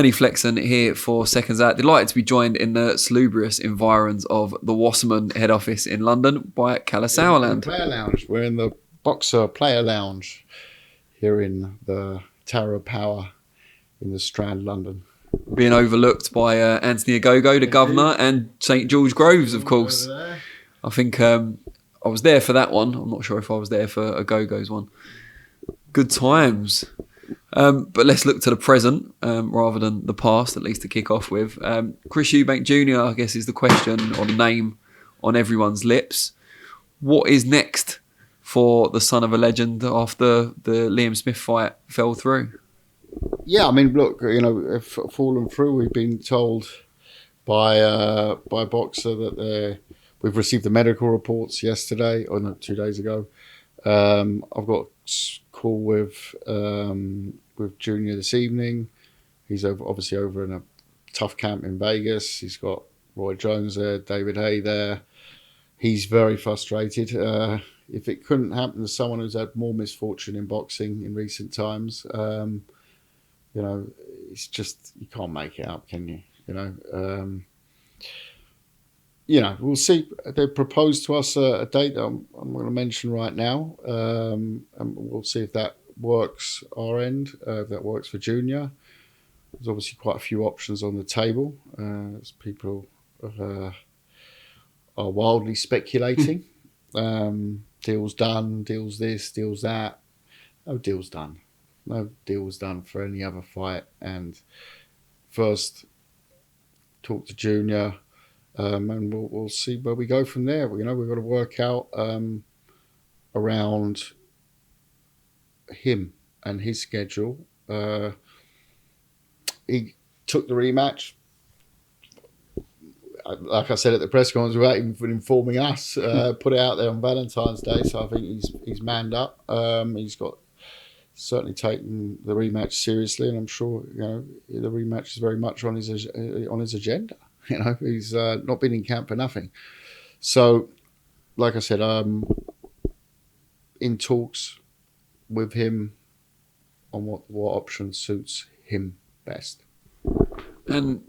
Danny Flexen here for Seconds Out. Delighted to be joined in the salubrious environs of the Wasserman head office in London by Kalle Sauerland. Player Lounge. We're in the Boxer Player Lounge here in the Tower of Power in the Strand, London. Being overlooked by Anthony Ogogo, the governor, and St George Groves, of course. I think I was there for that one. I'm not sure if I was there for Ogogo's one. Good times. But let's look to the present rather than the past, at least to kick off with. Chris Eubank Jr, I guess, is the question or the name on everyone's lips. What is next for the son of a legend after the Liam Smith fight fell through? Yeah, I mean, look, if fallen through, we've been told by Boxer that we've received the medical reports yesterday, or no, 2 days ago. I've got a call with Junior this evening. He's obviously over in a tough camp in Vegas. He's got Roy Jones there, David Hay there. He's very frustrated. If it couldn't happen to someone who's had more misfortune in boxing in recent times, it's just, you can't make it up, can you? We'll see. They've proposed to us a date that I'm going to mention right now, and we'll see if that works our end, if that works for Junior. There's obviously quite a few options on the table, as people are wildly speculating. Deals done, deals this, deals that. No deals done. No deals done for any other fight. And first, talk to Junior. And we'll see where we go from there. We've got to work out around him and his schedule. He took the rematch, like I said at the press conference, without even informing us. Put it out there on Valentine's Day, so I think he's manned up. He's got certainly taken the rematch seriously, and I'm sure the rematch is very much on his agenda. He's not been in camp for nothing. So, like I said, I'm in talks with him on what option suits him best. And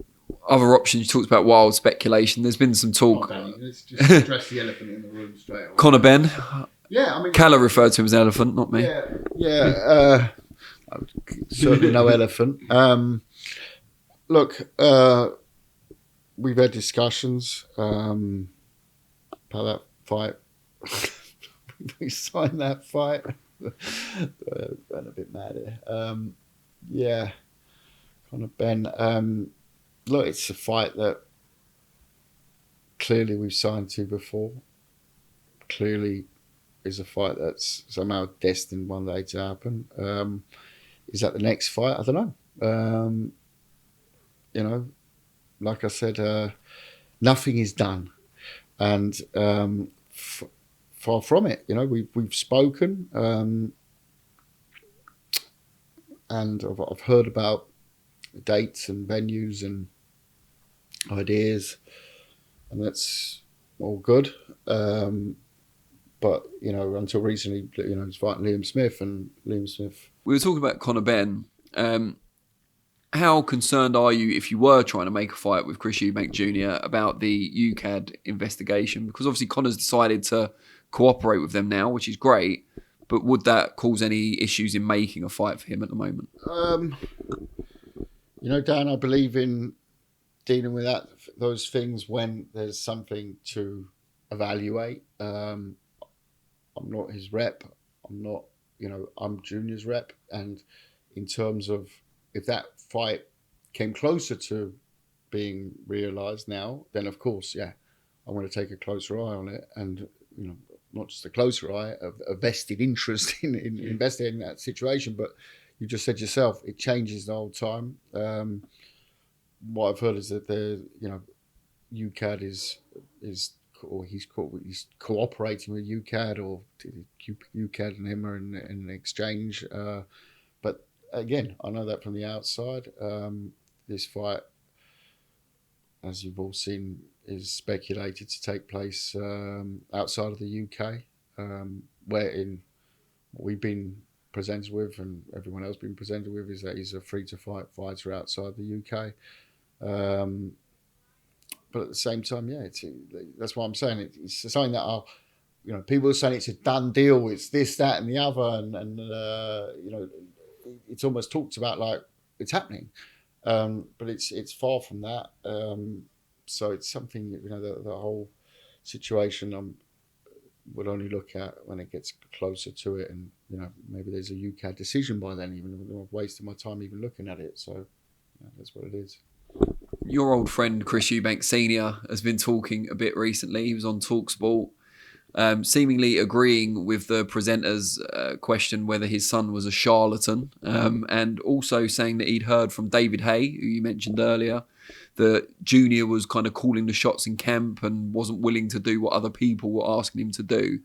other options, you talked about wild speculation. There's been some talk. Let's just address the elephant in the room straight away. Conor Benn. Yeah, I mean, Kalle referred to him as an elephant, not me. Yeah. Certainly no elephant. Look, we've had discussions about that fight. We signed that fight. Went a bit mad here. Conor Benn. Look, it's a fight that clearly we've signed to before. Clearly is a fight that's somehow destined one day to happen. Is that the next fight? I don't know. Like I said, nothing is done, and far from it. We've spoken, and I've heard about dates and venues and ideas, and that's all good. But until recently, he's fighting Liam Smith, and Liam Smith. We were talking about Conor Benn. How concerned are you if you were trying to make a fight with Chris Eubank Jr. about the UCAD investigation? Because obviously Conor's decided to cooperate with them now, which is great. But would that cause any issues in making a fight for him at the moment? Dan, I believe in dealing with those things when there's something to evaluate. I'm not his rep. I'm Junior's rep. And in terms of if that fight came closer to being realised now, then of course, I want to take a closer eye on it. And, not just a closer eye, a vested interest in investigating that situation. But you just said yourself, it changes the whole time. What I've heard is that UCAD is or he's cooperating with UCAD, or UCAD and him are in an exchange. But again, I know that from the outside. This fight, as you've all seen, is speculated to take place outside of the UK, where we've been presented with, and everyone else been presented with, is that he's a free-to-fight fighter outside the UK. But at the same time, that's what I'm saying. It's something that people are saying it's a done deal. It's this, that, and the other, and it's almost talked about like it's happening, but it's far from that. So it's something the whole situation would only look at when it gets closer to it, and maybe there's a UK decision by then. Even I've wasted my time even looking at it. So that's what it is. Your old friend Chris Eubank Sr has been talking a bit recently. He was on Talksport, seemingly agreeing with the presenter's question whether his son was a charlatan, and also saying that he'd heard from David Hay, who you mentioned earlier, that Junior was kind of calling the shots in camp and wasn't willing to do what other people were asking him to do.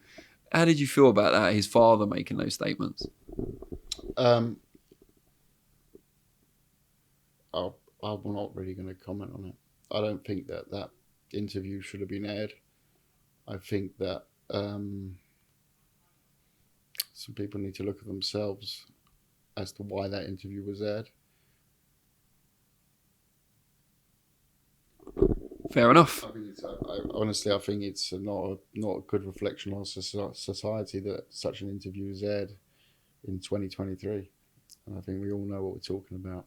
How did you feel about that, his father making those statements? I'm not really going to comment on it. I don't think that interview should have been aired. I think that some people need to look at themselves as to why that interview was aired. Fair enough. I think it's not a good reflection on society that such an interview is aired in 2023. And I think we all know what we're talking about.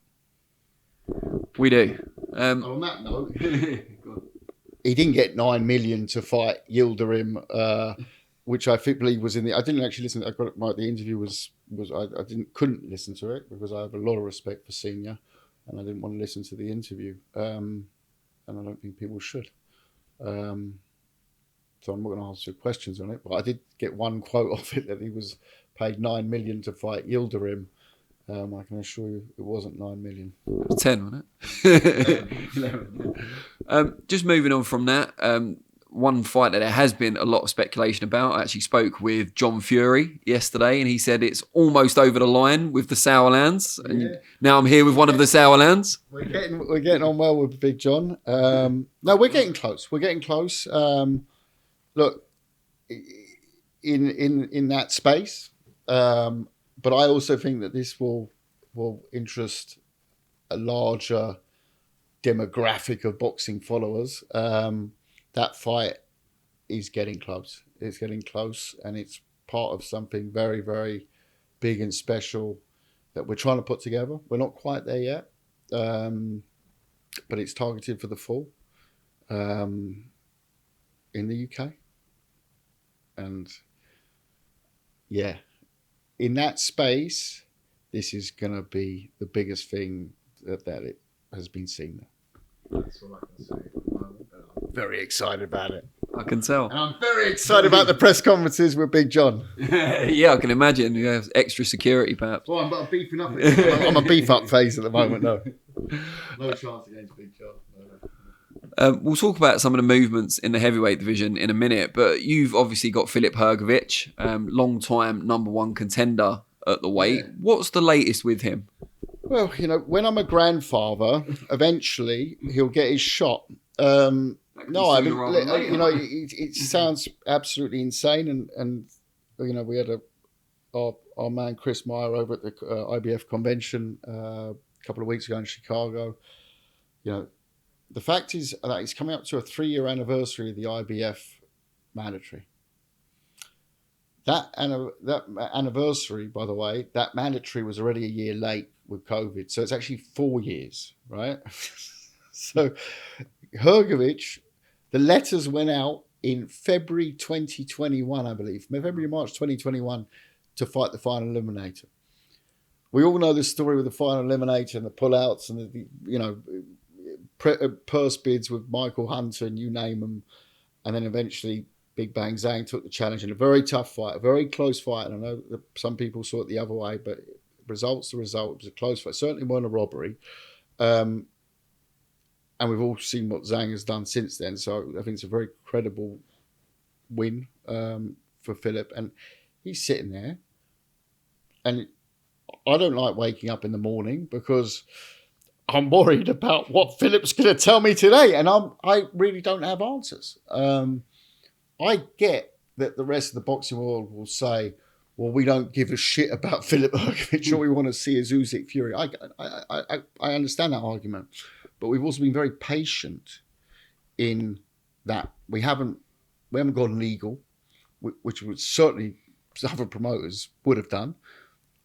We do. On that note, he didn't get 9 million to fight Yildirim, which I believe was in the. I didn't actually listen. I got it right. The interview was I couldn't listen to it because I have a lot of respect for Senior, and I didn't want to listen to the interview. And I don't think people should. So I'm not going to answer questions on it, but I did get one quote of it that he was paid 9 million to fight Yildirim. I can assure you it wasn't 9 million. It was 10, wasn't it? Just moving on from that, one fight that there has been a lot of speculation about. I actually spoke with John Fury yesterday, and he said it's almost over the line with the Sauerlands. And now I'm here with one of the Sauerlands. We're getting on well with Big John. No, we're getting close. We're getting close. Look, in that space. But I also think that this will interest a larger demographic of boxing followers. That fight is getting close. It's getting close, and it's part of something very, very big and special that we're trying to put together. We're not quite there yet, but it's targeted for the fall in the UK. And yeah. In that space, this is going to be the biggest thing that it has been seen. That's all I can say. I'm very excited about it. I can tell. And I'm very excited about the press conferences with Big John. Yeah, I can imagine. You have extra security, perhaps. Well, I'm beefing up. I'm a beef up phase at the moment, no. No chance against Big John. We'll talk about some of the movements in the heavyweight division in a minute, but you've obviously got Filip Hrgovic, long-time number one contender at the weight. Yeah. What's the latest with him? Well, when I'm a grandfather, eventually he'll get his shot. It sounds absolutely insane, and we had our man Chris Meyer over at the IBF convention a couple of weeks ago in Chicago. The fact is that it's coming up to a 3-year anniversary of the IBF mandatory. That anniversary, by the way, that mandatory was already a year late with COVID. So it's actually 4 years, right? So Herkovic, the letters went out in February 2021, I believe. March 2021 to fight the final eliminator. We all know the story with the final eliminator and the pullouts and purse bids with Michael Hunter and you name them, and then eventually Big Bang Zhang took the challenge in a very tough fight, a very close fight. And I know that some people saw it the other way, but results the result. It was a close fight. Certainly weren't a robbery. And we've all seen what Zhang has done since then. So I think it's a very credible win for Filip. And he's sitting there. And I don't like waking up in the morning because I'm worried about what Filip's going to tell me today, and I really don't have answers. I get that the rest of the boxing world will say, well, we don't give a shit about Filip Hrgovic. All we want to see is Usyk Fury. I understand that argument, but we've also been very patient in that we haven't gone legal, which would certainly other promoters would have done.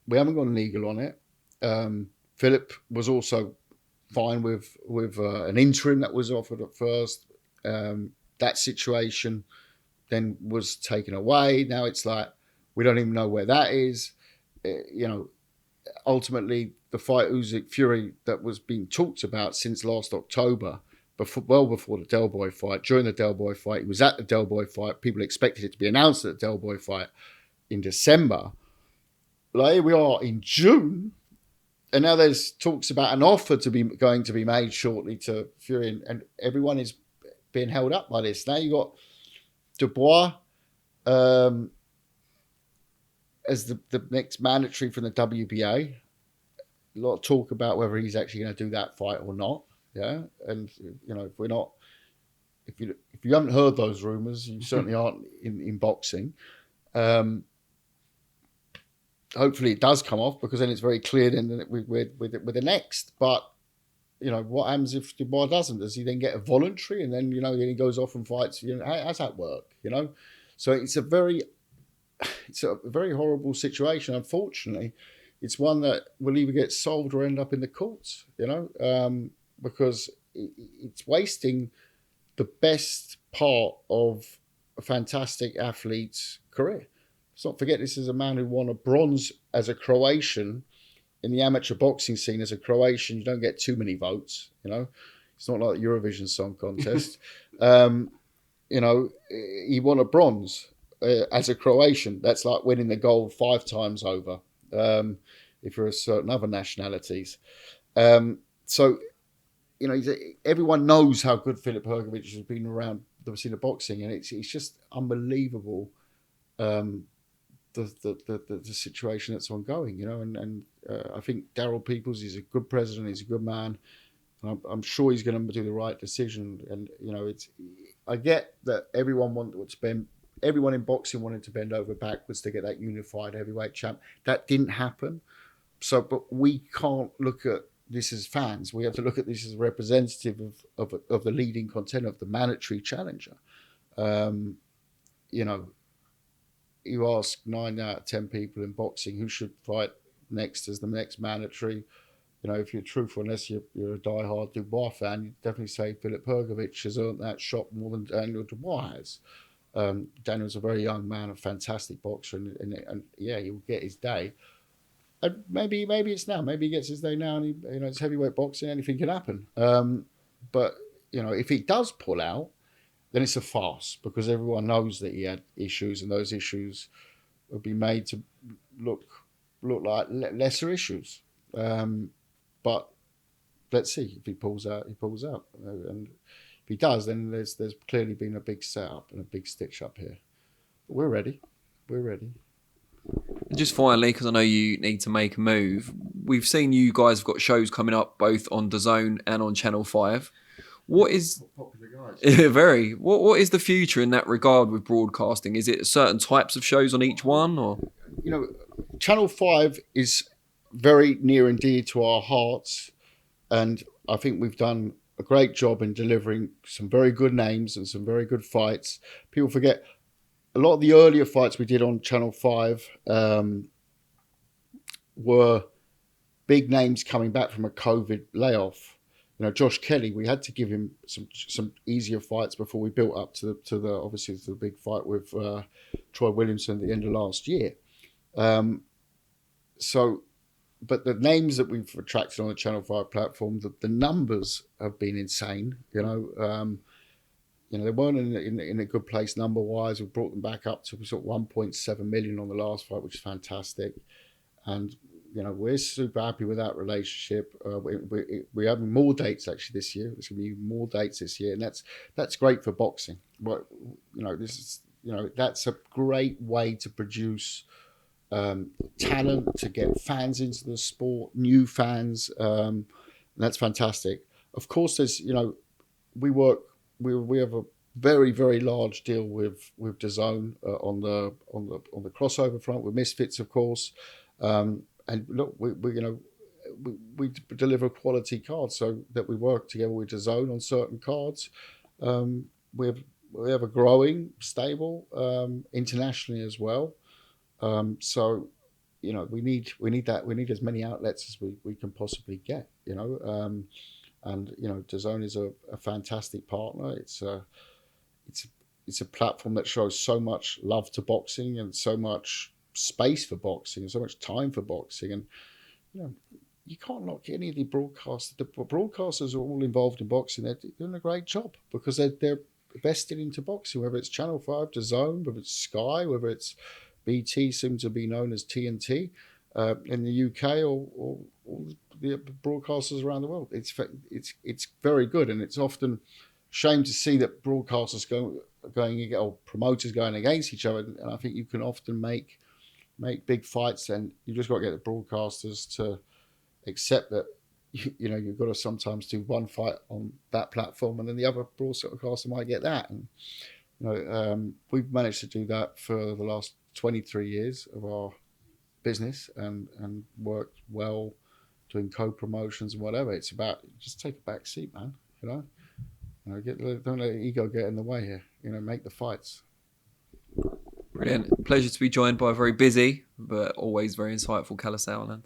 We haven't gone legal on it. Filip was also fine with an interim that was offered at first. That situation then was taken away. Now it's like we don't even know where that is. Ultimately, the fight Usyk Fury that was being talked about since last October, well before the Del Boy fight, during the Del Boy fight, he was at the Del Boy fight. People expected it to be announced at the Del Boy fight in December. Like, here we are in June, and now there's talks about an offer going to be made shortly to Fury, and everyone is being held up by this. Now you got Dubois as the next mandatory from the WBA. A lot of talk about whether he's actually going to do that fight or not. Yeah, and if you haven't heard those rumours, you certainly aren't in boxing. Hopefully it does come off, because then it's very clear then that we're the next. But what happens if Dubois doesn't? Does he then get a voluntary, and then then he goes off and fights? How does that work? So it's a very horrible situation. Unfortunately, it's one that will either get solved or end up in the courts. Because it's wasting the best part of a fantastic athlete's career. Let's not forget, this is a man who won a bronze as a Croatian in the amateur boxing scene. As a Croatian, you don't get too many votes. It's not like the Eurovision Song Contest. He won a bronze as a Croatian. That's like winning the gold 5 times over. If you're a certain other nationalities, everyone knows how good Filip Hrgovic has been around the scene of boxing, and it's just unbelievable. The situation that's ongoing, and I think Daryl Peoples is a good president. He's a good man, and I'm sure he's going to do the right decision. And I get that everyone in boxing wanted to bend over backwards to get that unified heavyweight champ. That didn't happen. But we can't look at this as fans. We have to look at this as a representative of the leading contender, of the mandatory challenger. You ask 9 out of 10 people in boxing who should fight next as the next mandatory. If you're truthful, unless you're a diehard Dubois fan, you'd definitely say Filip Hrgovic has earned that shot more than Daniel Dubois has. Daniel's a very young man, a fantastic boxer, and he'll get his day. And maybe it's now. Maybe he gets his day now, and it's heavyweight boxing. Anything can happen. But if he does pull out, then it's a farce, because everyone knows that he had issues, and those issues will be made to look like lesser issues. But let's see. If he pulls out, he pulls out. And if he does, then there's clearly been a big setup and a big stitch up here. But we're ready. Just finally, because I know you need to make a move, we've seen you guys have got shows coming up both on DAZN and on Channel 5. What is popular guys? Very. What is the future in that regard with broadcasting? Is it certain types of shows on each one, or Channel 5 is very near and dear to our hearts, and I think we've done a great job in delivering some very good names and some very good fights. People forget a lot of the earlier fights we did on Channel 5 were big names coming back from a COVID layoff. Josh Kelly, we had to give him some easier fights before we built up to the big fight with Troy Williamson at the end of last year. But the names that we've attracted on the Channel 5 platform, the numbers have been insane. They weren't in a good place number-wise. We brought them back up to sort of 1.7 million on the last fight, which is fantastic. And we're super happy with that relationship. We're having more dates actually this year. There's going to be more dates this year, and that's great for boxing. But that's a great way to produce talent, to get fans into the sport, new fans. And that's fantastic. Of course, there's we have very, very large deal with DAZN on the crossover front with Misfits, of course. And look, we deliver quality cards, so that we work together with DAZN on certain cards. We have a growing stable internationally as well. So, we need that. We need as many outlets as we can possibly get. And DAZN is a fantastic partner. It's a platform that shows so much love to boxing and so much space for boxing and so much time for boxing. And you can't knock any of the broadcasters. The broadcasters are all involved in boxing. They're doing a great job because they're vested into boxing, whether it's Channel 5, DAZN, whether it's Sky, whether it's BT, soon to be known as TNT, in the UK, or the broadcasters around the world. It's very good, and it's often shame to see that broadcasters going or promoters going against each other. And I think you can often make big fights, and you just got to get the broadcasters to accept that you've got to sometimes do one fight on that platform, and then the other broadcaster might get that. And we've managed to do that for the last 23 years of our business, and worked well doing co-promotions and whatever. It's about just take a back seat, man. Don't let ego get in the way here. Make the fights. Brilliant. Pleasure to be joined by a very busy but always very insightful Kalle Sauerland.